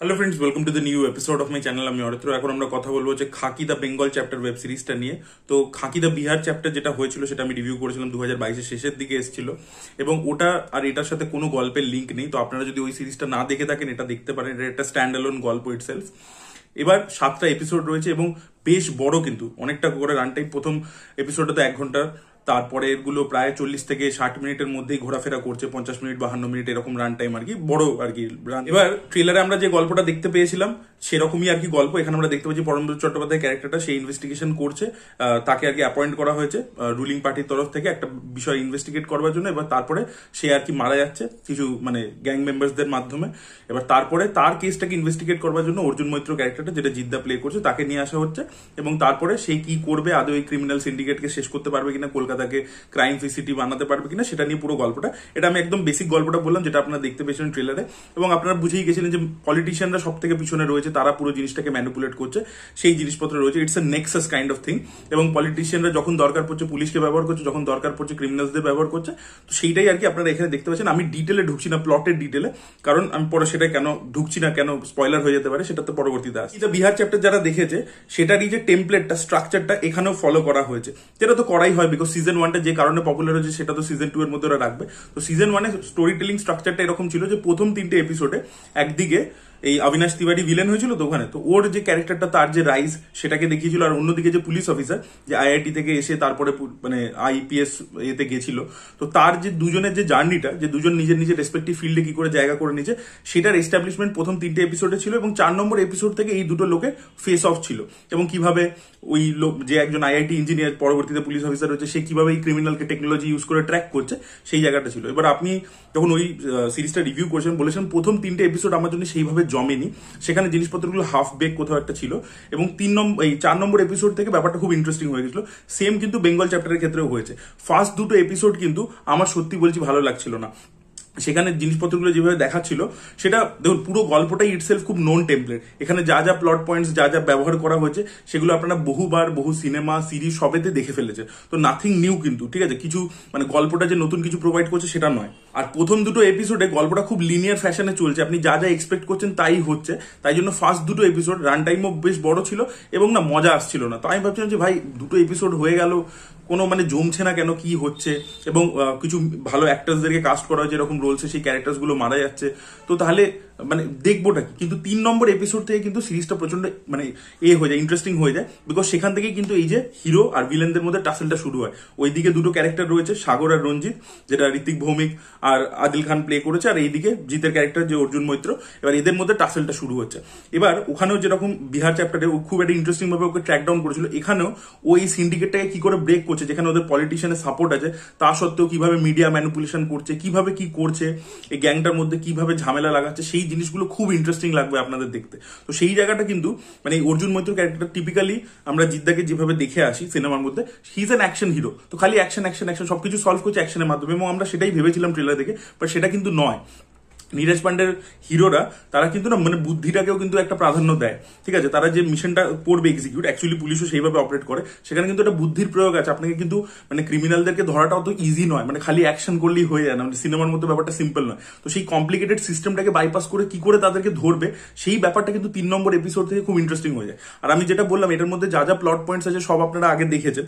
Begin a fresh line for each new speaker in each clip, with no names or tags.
Hello friends, welcome to the new episode of my channel. আমি অরিত্র। এখন আমরা কথা বলবো যে খাকি দ্য বেঙ্গল চ্যাপ্টার ওয়েব সিরিজটা নিয়ে। তো খাকি দ্য বিহার চ্যাপ্টার যেটা হয়েছিল সেটা আমি রিভিউ করেছিলাম 2022-এর শেষের দিকে এসেছিল, এবং ওটা আর এটার সাথে কোনো গল্পের লিঙ্ক নেই। তো আপনারা যদি ওই সিরিজটা না দেখে থাকেন, এটা দেখতে পারেন। এটা একটা স্ট্যান্ড অ্যালোন গল্প ইটসেলফ। এবার 7টা এপিসোড রয়েছে এবং বেশ বড়, কিন্তু অনেকটা করে রান টাইম। প্রথম এপিসোডটা তো 1 ঘন্টা, তারপরে এগুলো প্রায় 40 থেকে 60 মিনিটের মধ্যেই ঘোরাফেরা করছে, 50 মিনিট 52 মিনিট এরকম রান টাইম আর কি, বড় আর কি রান। এবার ট্রেলারে আমরা যে গল্পটা দেখতে পেয়েছিলাম সেরকমই আর কি গল্প। এখানে আমরা দেখতে পাচ্ছি পরমব্রত চট্টোপাধ্যায় ক্যারেক্টারটা সেই ইনভেস্টিগেশন করছে। তাকে আর কি অ্যাপয়েন্ট করা হয়েছে রুলিং পার্টির তরফ থেকে একটা বিষয় ইনভেস্টিগেট করবার জন্য। এবার তারপরে সে আর কি মারা যাচ্ছে কিছু মানে গ্যাং মেম্বার্সদের মাধ্যমে। এবার তারপরে তার কেসটাকে ইনভেস্টিগেট করবার জন্য অর্জুন মৈত্র ক্যারেক্টারটা, যেটা জিদ্দা প্লে করছে, তাকে নিয়ে আসা হচ্ছে। এবং তারপরে সে কি করবে, আদৌ এই ক্রিমিনাল সিন্ডিকেটকে শেষ করতে পারবে কিনা, কলকাতাকে ক্রাইম ফ্রি সিটি বানাতে পারবে কিনা, সেটা নিয়ে পুরো গল্পটা। এটা আমি একদম বেসিক গল্পটা বললাম, যেটা আপনারা দেখতে পেয়েছিলেন ট্রেলারে। এবং আপনারা বুঝেই গেছিলেন যে পলিটিশিয়ানরা সব থেকে পিছনে রয়েছে, তারা পুরো জিনিসটাকে ম্যানিপুলেট করছে, সেই জিনিসপত্র রয়েছে। It's a Nexus kind of thing. এবং পলিটিশিয়ানরা যখন দরকার পড়ছে পুলিশকে ব্যবহার করছে, যখন দরকার পড়ছে ক্রিমিনালসদের ব্যবহার করছে। তো সেইটাই আর কি আপনারা এখানে দেখতে পাচ্ছেন। আমি ডিটেলে ঢুকছি না, প্লটের ডিটেলে, কারণ আমি পরে সেটা কেন ঢুকছি না, কেন স্পয়লার হয়ে যেতে পারে, সেটা তো পরবর্তীতে আসছে। বিহার চ্যাপ্টার যারা দেখেছে সেটারই যে টেমপ্লেটটা, স্ট্রাকচারটা এখানেও ফলো করা হয়েছে, যেটা তো করাই হয়, বিকজ সিজন 1টা যে কারণে পপুলার হয়েছে সেটা তো সিজন 2 এর মধ্যে ওরা রাখবে। তো সিজন 1-এ স্টোরি টেলিং স্ট্রাকচারটা এরকম ছিল যে প্রথম 3টে এপিসোডে একদিকে এই অবিনাশ তিওয়ারি ভিলেন হয়েছিল, তো ওখানে তো ওর যে ক্যারেক্টারটা, তার যে রাইজ, সেটাকে দেখিয়েছিল। আর অন্যদিকে যে পুলিশ অফিসার, যে আইআইটি থেকে এসে তারপরে মানে আইপিএস এতে গেছিল, তো তার যে দুজনের যে জার্নিটা, যে দুজন নিজের নিজের রেসপেক্টিভ ফিল্ডে কি করে জায়গা করে নিয়েছে, সেটার এস্টাবলিশমেন্ট প্রথম 3টে এপিসোডে ছিল। এবং 4 নম্বর এপিসোড থেকে এই দুটো লোকের ফেস অফ ছিল, এবং কিভাবে ওই লোক, যে একজন আইআইটি ইঞ্জিনিয়ার পরবর্তীতে পুলিশ অফিসার হচ্ছে, সে কিভাবে এই ক্রিমিনালকে টেকনোলজি ইউজ করে ট্র্যাক করছে, সেই জায়গাটা ছিল। এবার আপনি যখন ওই সিরিজটা রিভিউ করছেন, বলেছেন প্রথম 3টে এপিসোড আমার জন্য সেইভাবে জমেনি, সেখানে জিনিসপত্রগুলো হাফ বেক কোথাও একটা ছিল। এবং 4 নম্বর এপিসোড থেকে ব্যাপারটা খুব ইন্টারেস্টিং হয়ে গেছিল। সেম কিন্তু বেঙ্গল চ্যাপ্টারের ক্ষেত্রেও হয়েছে। ফার্স্ট দুটো এপিসোড কিন্তু আমার সত্যি বলছি ভালো লাগছিল না। সেখানে জিনিসপত্রগুলো যেভাবে দেখাচ্ছিল, সেটা দেখুন, পুরো গল্পটাই ইটসেলফ খুব নোন টেমপ্লেট। এখানে যা যা প্লট পয়েন্টস, যা যা ব্যবহার করা হয়েছে, সেগুলো আপনারা বহুবার বহু সিনেমা সিরিজ সবেতে দেখে ফেলেছে। তো নাথিং নিউ কিন্তু, ঠিক আছে, কিছু মানে গল্পটা যে নতুন কিছু প্রোভাইড করছে সেটা নয়। আর প্রথম দুটো এপিসোডে গল্পটা খুব লিনিয়ার ফ্যাশনে চলছে, আপনি যা যা এক্সপেক্ট করছেন তাই হচ্ছে। তাই জন্য ফার্স্ট দুটো এপিসোড রান টাইমও বেশ বড় ছিল, এবং না মজা আসছিল না। তো আমি ভাবছিলাম যে ভাই, দুটো এপিসোড হয়ে গেল, কোনো মানে জমছে না কেন, কি হচ্ছে। এবং কিছু ভালো অ্যাক্টার্সদেরকে কাস্ট করা হয়েছে এরকম রোলসে, সেই ক্যারেক্টার্স গুলো মারা যাচ্ছে। তো তাহলে মানে দেখবোটা কি? কিন্তু 3 নম্বর এপিসোড থেকে কিন্তু সিরিজটা প্রচন্ড মানে হয়ে যায়, ইন্টারেস্টিং হয়ে যায়। বিকজ সেখান থেকেই কিন্তু এই যে হিরো আর ভিলেনদের মধ্যে টাসেলটা শুরু হয়। ওইদিকে দুটো ক্যারেক্টার রয়েছে, সাগর আর রঞ্জিত, যেটা ঋত্বিক ভৌমিক আর আদিল খান প্লে করেছে, আর এইদিকে জিতের ক্যারেক্টার যে অর্জুন মৈত্র। এবার এদের মধ্যে টাসেলটা শুরু হচ্ছে। এবার ওখানেও যেরকম বিহার চ্যাপ্টারে খুব একটা ইন্টারেস্টিং ভাবে ওকে ট্র্যাক ডাউন করেছিল, এখানেও ওই সিন্ডিকেটটাকে কি করে ব্রেক করছে, যেখানে ওদের পলিটিশিয়ানের সাপোর্ট আছে, তা সত্ত্বেও কিভাবে মিডিয়া ম্যানিপুলেশন করছে, কিভাবে কি করছে, এই গ্যাংটার মধ্যে কিভাবে ঝামেলা লাগাচ্ছে, সেই জিনিসগুলো খুব ইন্টারেস্টিং লাগবে আপনাদের দেখতে। তো সেই জায়গাটা কিন্তু মানে অর্জুন মৈত্র ক্যারেক্টার, টিপিক্যালি আমরা জিদ্দাকে যেভাবে দেখে আসি সিনেমার মধ্যে, he is an action hero. তো খালি অ্যাকশন অ্যাকশন অ্যাকশন, সবকিছু সলভ করছে অ্যাকশনের মাধ্যমে, এবং আমরা সেটাই ভেবেছিলাম ট্রেলার দেখে, বাট সেটা কিন্তু নয়। নীরজ পান্ডের হিরোরা, তারা কিন্তু না মানে বুদ্ধিটাকেও কিন্তু একটা প্রাধান্য দেয়, ঠিক আছে। তারা যে মিশনটা করবে এক্সিকিউট, অ্যাকচুয়ালি পুলিশও সেইভাবে অপারেট করে, সেখানে কিন্তু একটা বুদ্ধির প্রয়োগ আছে। আপনাকে কিন্তু মানে ক্রিমিনালদেরকে ধরাটা অত ইজি নয়, মানে খালি অ্যাকশন করলেই হয়ে যায় না, মানে সিনেমার মধ্যে ব্যাপারটা সিম্পল নয়। তো সেই কমপ্লিকেটেড সিস্টেমটাকে বাইপাস করে কি করে তাদেরকে ধরবে, সেই ব্যাপারটা কিন্তু 3 নম্বর এপিসোড থেকে খুব ইন্টারেস্টিং হয়ে যায়। আর আমি যেটা বললাম, এটার মধ্যে যা যা প্লট পয়েন্টস আছে সব আপনারা আগে দেখেছেন,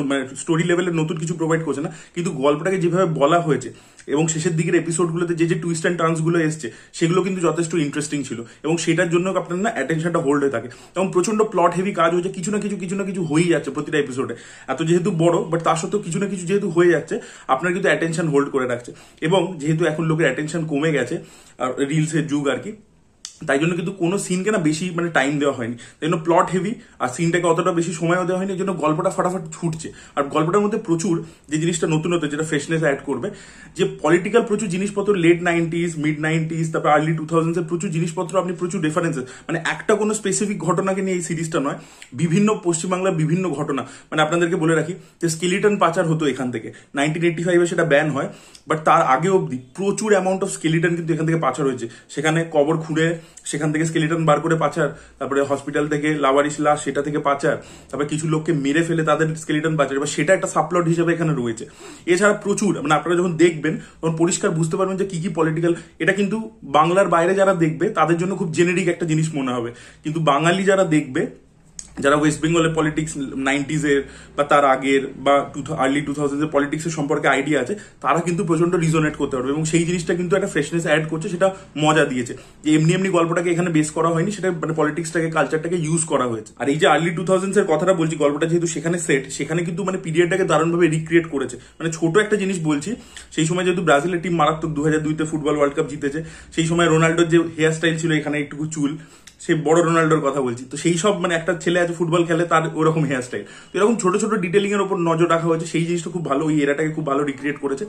মানে স্টোরি লেভেলের নতুন কিছু প্রোভাইড করছে না, কিন্তু গল্পটাকে যেভাবে বলা হয়েছে এবং শেষের দিকের এপিসোডগুলোতে যে যে টুইস্ট অ্যান্ড টার্নস গুলো এসছে, সেগুলো কিন্তু যথেষ্ট ইন্টারেস্টিং ছিল। এবং সেটার জন্য আপনার না অ্যাটেনশনটা হোল্ড হয়ে থাকে, এবং প্রচন্ড প্লট হেভি কাজ হয়েছে, কিছু না কিছু হয়েই যাচ্ছে প্রতিটা এপিসোডে। এত যেহেতু বড়, বাট তার সত্ত্বেও কিছু না কিছু যেহেতু হয়ে যাচ্ছে, আপনার কিন্তু অ্যাটেনশন হোল্ড করে রাখছে। এবং যেহেতু এখন লোকের অ্যাটেনশন কমে গেছে, রিলসের যুগ আর কি, তাই জন্য কিন্তু কোনো সিনকে না বেশি মানে টাইম দেওয়া হয়নি, তাই জন্য প্লট হেভি, আর সিনটাকে অতটা বেশি সময়ও দেওয়া হয়নি, এই জন্য গল্পটা ফাটাফাট ছুটছে। আর গল্পটার মধ্যে প্রচুর যে জিনিসটা নতুনত্ব, যেটা ফ্রেশনেস অ্যাড করবে, যে পলিটিক্যাল প্রচুর জিনিসপত্র, লেট 90s মিড 90s, তারপর আর্লি 2000s এর প্রচুর জিনিসপত্র, আপনি প্রচুর রেফারেন্সেস, মানে একটা কোনো স্পেসিফিক ঘটনাকে নিয়ে এই সিরিজটা নয়, বিভিন্ন পশ্চিমবাংলার বিভিন্ন ঘটনা। মানে আপনাদেরকে বলে রাখি যে স্কেলিটন পাচার হতো এখান থেকে, 1985-এ সেটা ব্যান হয়, বাট তার আগে অবধি প্রচুর অ্যামাউন্ট অফ স্কেলিটন কিন্তু এখান থেকে পাচার হয়েছে। সেখানে কবর খুঁড়ে সেখান থেকে স্কেলিটন বার করে পাচার, তারপরে হসপিটাল থেকে লাওয়ারিশ লাশ সেটা থেকে পাচার, তারপরে কিছু লোককে মেরে ফেলে তাদের স্কেলিটন পাচার, এবার সেটা একটা সাবপ্লট হিসেবে এখানে রয়েছে। এছাড়া প্রচুর, মানে আপনারা যখন দেখবেন তখন পরিষ্কার বুঝতে পারবেন যে কি কি পলিটিক্যাল, এটা কিন্তু বাংলার বাইরে যারা দেখবে তাদের জন্য খুব জেনেরিক একটা জিনিস মনে হবে, কিন্তু বাঙালি যারা দেখবে, যারা ওয়েস্ট বেঙ্গলের পলিটিক্স 90s বা তার আগের বা আর্লি 2000s পলিটিক্সের সম্পর্কে আইডিয়া আছে, তারা কিন্তু প্রচন্ড রিজোনেট করতে পারবে, এবং সেই জিনিসটা কিন্তু একটা ফ্রেশনেস অ্যাড করছে, সেটা মজা দিয়েছে যে এমনি এমনি গল্পটাকে এখানে বেস করা হয়নি, সেটা মানে পলিটিক্সটাকে কালচারটাকে ইউজ করা হয়েছে। আর এই যে আর্লি 2000s এর কথাটা বলছি, গল্পটা যেহেতু সেখানে সেট, সেখানে কিন্তু মানে পিরিয়ডটাকে দারুণভাবে রিক্রিয়েট করেছে। মানে ছোট একটা জিনিস বলছি, সেই সময় যেহেতু ব্রাজিলের টিম মারাত্মক 2002-তে ফুটবল ওয়ার্ল্ড কাপ জিতেছে, সেই সময় রোনাল্ডোর যে হেয়ার স্টাইল ছিল, এখানে একটু চুল, সে বড় রোনাল্ডোর কথা বলছি, তো সেই সব মানে একটা ছেলে আছে ফুটবল খেলে তার ওরকম হেয়ার স্টাইল, তো এরকম ছোট ছোট ডিটেলিং এর উপর নজর রাখা হয়েছে, সেই জিনিসটা খুব ভালো, ওই এরাটাকে খুব ভালো রিক্রিয়েট করেছে।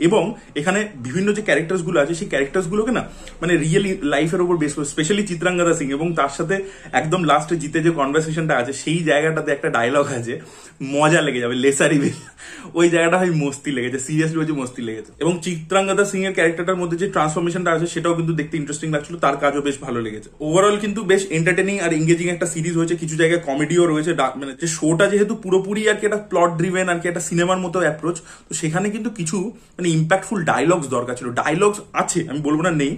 এবং এখানে বিভিন্ন যে ক্যারেক্টার্স গুলো আছে, সেই ক্যারেক্টার্স গুলোকে না মানে রিয়েল লাইফের উপর বেস করে, স্পেশালি চিত্রাঙ্গদা সিং, এবং তার সাথে একদম লাস্টে জিতে যে কনভারসেশনটা আছে, সেই জায়গাটাতে একটা ডায়লগ আছে, মজা লেগে যাবে, লেসারি বিল, ওই জায়গাটা হয় মস্তি লেগেছে, সিরিয়াসলি হচ্ছে মস্তি লেগেছে। এবং চিত্রাঙ্গদা সিং এর ক্যারেক্টারটার মধ্যে যে ট্রান্সফরমেশনটা আছে, সেটাও কিন্তু দেখতে ইন্টারেস্টিং লাগছিল, তার কাজও বেশ ভালো লেগেছে। ওভারঅল কিন্তু বেশ এন্টারটেনিং আর এঙ্গেজিং একটা সিরিজ হয়েছে, কিছু জায়গায় কমেডিও রয়েছে, মানে যে শোটা যেহেতু পুরোপুরি আর কি একটা প্লট ড্রিভেন আর কি একটা সিনেমার মতো অ্যাপ্রোচ, তো সেখানে কিন্তু কিছু মানে ইম্প্যাক্টফুল ডায়লগস দরকার ছিল, ডায়লগস আছে আমি বলবো না নেই,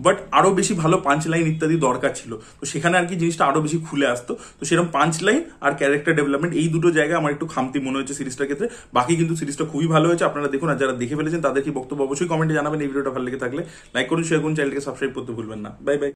বাট আরো বেশি ভালো পাঞ্চ লাইন ইত্যাদি দরকার ছিল, তো সেখানে আর কি জিনিসটা আরো বেশি খুলে আসতো। তো সেরকম পাঞ্চ লাইন আর ক্যারেক্টার ডেভেলপমেন্ট, এই দুটো জায়গায় আমার একটু খামতি মনে হয়েছে সিরিজটার ক্ষেত্রে। বাকি কিন্তু সিরিজটা খুবই ভালো হয়েছে, আপনারা দেখুন, আর যারা দেখে ফেলেছেন তাদের কি বক্তব্য অবশ্যই কমেন্টে জানাবেন। এই ভিডিওটা ভালো লেগে থাকলে লাইক করুন, শেয়ার করুন, চ্যানেলকে সাবস্ক্রাইব করতে ভুলবেন না। Bye bye.